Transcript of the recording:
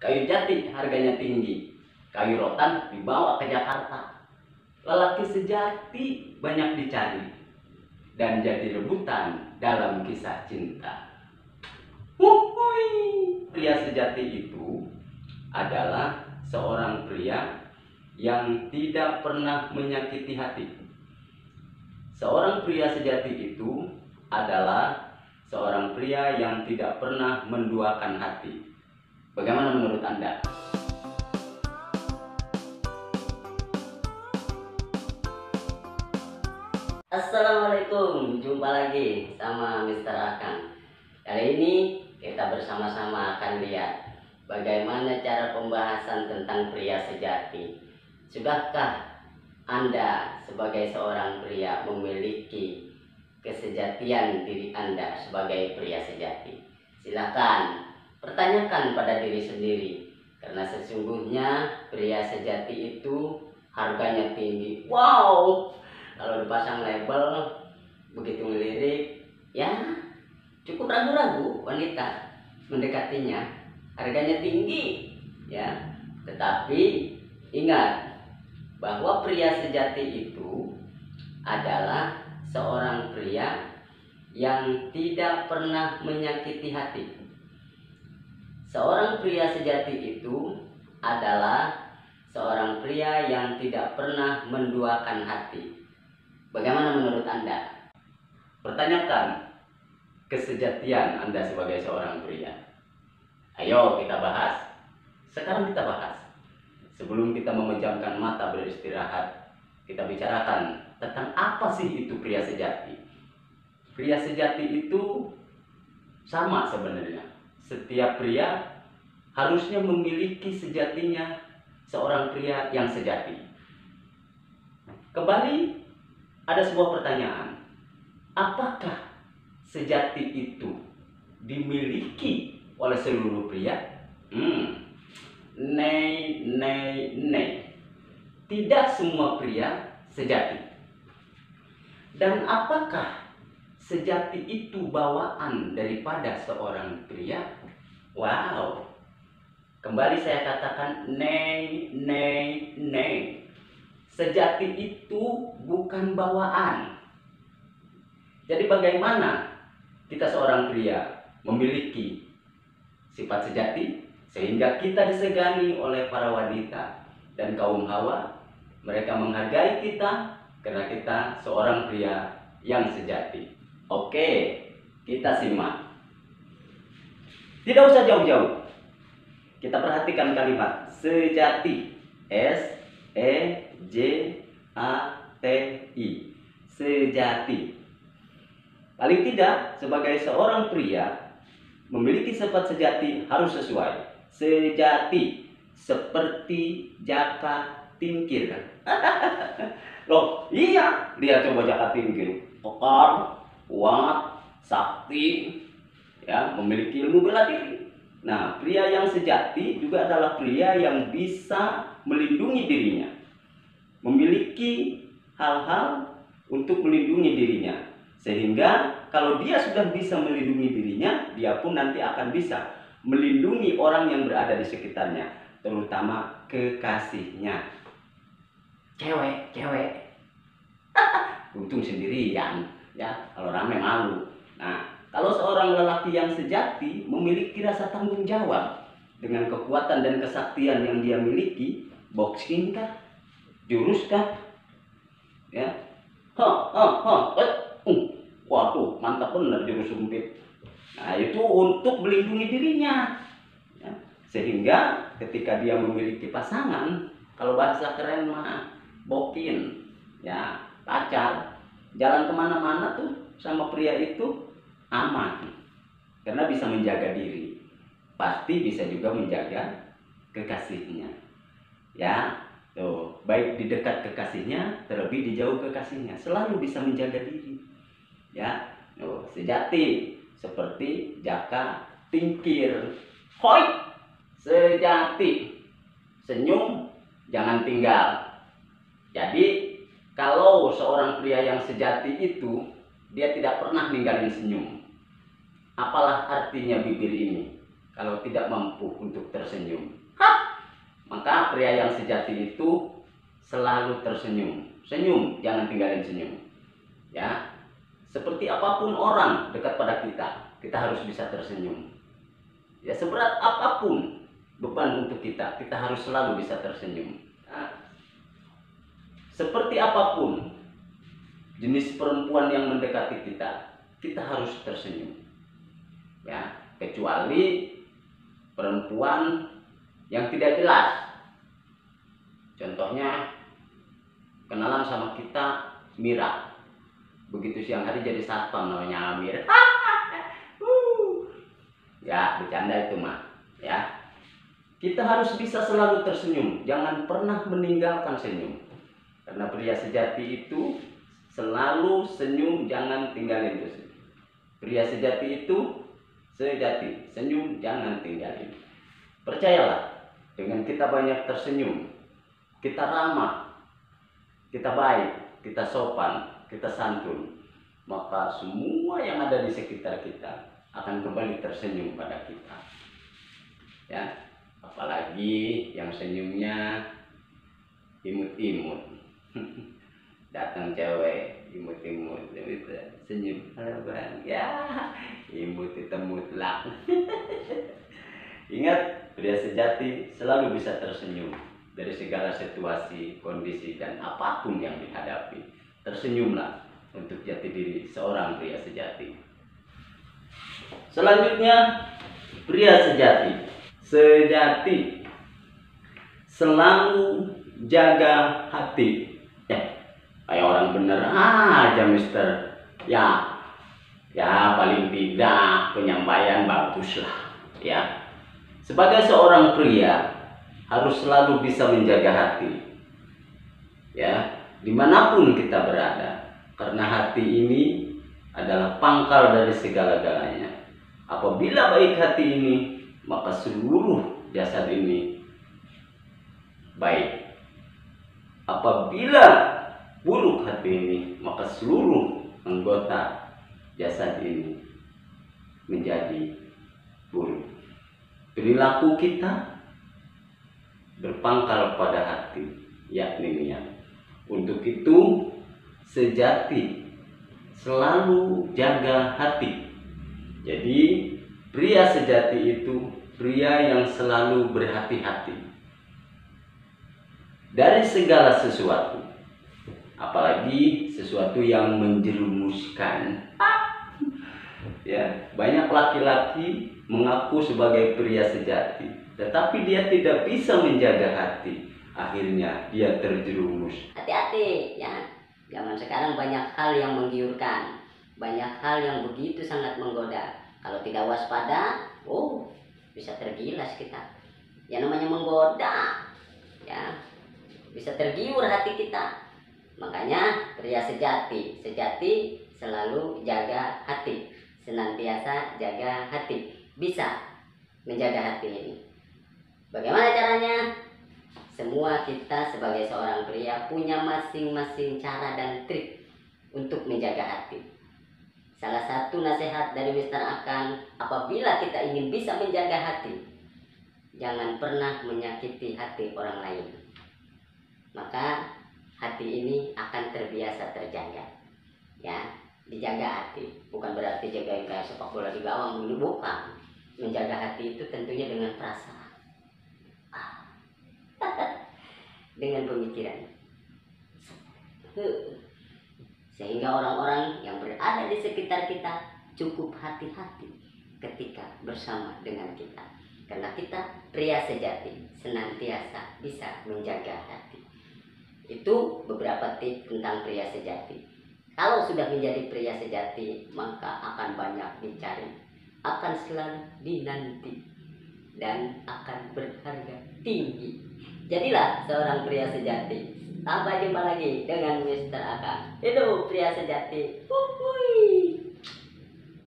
Kayu jati harganya tinggi, kayu rotan dibawa ke Jakarta. Lelaki sejati banyak dicari dan jadi rebutan dalam kisah cinta. Wuhui. Pria sejati itu adalah seorang pria yang tidak pernah menyakiti hati. Seorang pria sejati itu adalah seorang pria yang tidak pernah menduakan hati. Bagaimana menurut Anda? Assalamualaikum, jumpa lagi sama Mr. Akang. Kali ini kita bersama-sama akan lihat bagaimana cara pembahasan tentang pria sejati. Sudahkah Anda sebagai seorang pria memiliki kesejatian diri Anda sebagai pria sejati? Silakan pertanyakan pada diri sendiri, karena sesungguhnya pria sejati itu harganya tinggi. Wow, kalau dipasang label begitu melirik, ya cukup ragu-ragu wanita mendekatinya. Harganya tinggi, ya. Tetapi ingat bahwa pria sejati itu adalah seorang pria yang tidak pernah menyakiti hati. Seorang pria sejati itu adalah seorang pria yang tidak pernah menduakan hati. Bagaimana menurut Anda? Pertanyakan kesejatian Anda sebagai seorang pria. Ayo kita bahas. Sekarang kita bahas. Sebelum kita memejamkan mata beristirahat, kita bicarakan tentang apa sih itu pria sejati. Pria sejati itu sama sebenarnya. Setiap pria harusnya memiliki sejatinya seorang pria yang sejati. Kembali ada sebuah pertanyaan. Apakah sejati itu dimiliki oleh seluruh pria? Nei. Tidak semua pria sejati. Dan apakah sejati itu bawaan daripada seorang pria? Wow. Kembali saya katakan nei. Sejati itu bukan bawaan. Jadi bagaimana kita seorang pria memiliki sifat sejati sehingga kita disegani oleh para wanita dan kaum hawa? Mereka menghargai kita karena kita seorang pria yang sejati. Oke, kita simak. Tidak usah jauh-jauh. Kita perhatikan kalimat sejati. S-E-J-A-T-I. Sejati. Paling tidak sebagai seorang pria memiliki sifat sejati harus sesuai. Sejati seperti Jaka Tingkir. Loh, iya, lihat coba Jaka Tingkir. Kekar, kuat, sakti, ya, memiliki ilmu bela diri. Nah, pria yang sejati juga adalah pria yang bisa melindungi dirinya, memiliki hal-hal untuk melindungi dirinya, sehingga kalau dia sudah bisa melindungi dirinya, dia pun nanti akan bisa melindungi orang yang berada di sekitarnya, terutama kekasihnya. Cewek untung sendirian, ya, kalau rame malu. Nah, kalau seorang lelaki yang sejati memiliki rasa tanggung jawab dengan kekuatan dan kesaktian yang dia miliki, boxing kah, jurus kah, ya, waduh, mantap benar jurus sumpit. Nah, itu untuk melindungi dirinya, ya. Sehingga ketika dia memiliki pasangan, kalau bahasa keren mah bokin, ya, pacar, jalan kemana-mana tuh sama pria itu aman, karena bisa menjaga diri, pasti bisa juga menjaga kekasihnya, ya. Tuh, baik di dekat kekasihnya, terlebih di jauh kekasihnya, selalu bisa menjaga diri, ya. Tuh, sejati seperti Jaka Tingkir. Hoi, sejati, senyum jangan tinggal. Jadi kalau seorang pria yang sejati itu, dia tidak pernah ninggalin senyum. Apalah artinya bibir ini? kalau tidak mampu untuk tersenyum. Maka pria yang sejati itu selalu tersenyum. Senyum, jangan tinggalin senyum. Ya, seperti apapun orang dekat pada kita, kita harus bisa tersenyum. Ya, seberat apapun beban untuk kita, kita harus selalu bisa tersenyum. Nah, seperti apapun jenis perempuan yang mendekati kita, kita harus tersenyum. Ya, kecuali perempuan yang tidak jelas. Contohnya kenalan sama kita Mira, begitu siang hari jadi satpam namanya Amir. Ya, bercanda itu mah. Ya, kita harus bisa selalu tersenyum, jangan pernah meninggalkan senyum. Karena pria sejati itu selalu senyum, jangan tinggalin itu. Pria sejati itu sejati, senyum jangan tinggalin. Percayalah, dengan kita banyak tersenyum, kita ramah, kita baik, kita sopan, kita santun, maka semua yang ada di sekitar kita akan kembali tersenyum pada kita. Ya, apalagi yang senyumnya imut-imut. Datang cewek imut-imut, senyum, halo bang, ya imut itu mutlak. Ingat, pria sejati selalu bisa tersenyum dari segala situasi, kondisi, dan apapun yang dihadapi. Tersenyumlah untuk jati diri seorang pria sejati. Selanjutnya, pria sejati. Sejati selalu jaga hati. Kayak orang bener aja, Mister. Ya paling tidak penyampaian bagus lah. Ya, sebagai seorang pria harus selalu bisa menjaga hati. Ya, dimanapun kita berada, karena hati ini adalah pangkal dari segala-galanya. Apabila baik hati ini, maka seluruh jasad ini baik. Apabila buruk hati ini, maka seluruh anggota jasad ini menjadi buruk. Perilaku kita berpangkal pada hati, yakni niat. Untuk itu, sejati selalu jaga hati. Jadi, pria sejati itu pria yang selalu berhati-hati dari segala sesuatu, apalagi sesuatu yang menjerumuskan. Ya, banyak laki-laki mengaku sebagai pria sejati, tetapi dia tidak bisa menjaga hati. Akhirnya dia terjerumus. Hati-hati ya, zaman sekarang banyak hal yang menggiurkan, banyak hal yang begitu sangat menggoda. Kalau tidak waspada, bisa tergilas kita. Yang namanya menggoda, ya, bisa tergiur hati kita. Makanya pria sejati selalu jaga hati, senantiasa jaga hati, bisa menjaga hati ini. Bagaimana caranya? Semua kita sebagai seorang pria punya masing-masing cara dan trik untuk menjaga hati. Salah satu nasihat dari Mr. Akan, apabila kita ingin bisa menjaga hati, jangan pernah menyakiti hati orang lain. Maka hati ini akan terbiasa terjaga. Ya, dijaga hati bukan berarti jagain kayak sepak bola di gawang dulu, bukan. Menjaga hati itu tentunya dengan perasaan, dengan pemikiran, sehingga orang-orang yang berada di sekitar kita cukup hati-hati ketika bersama dengan kita, karena kita pria sejati senantiasa bisa menjaga hati. Itu beberapa tips tentang pria sejati. Kalau sudah menjadi pria sejati, maka akan banyak dicari, akan selalu dinanti, dan akan berharga tinggi. Jadilah seorang pria sejati. Sampai jumpa lagi dengan Mr. Akan. Hidup pria sejati.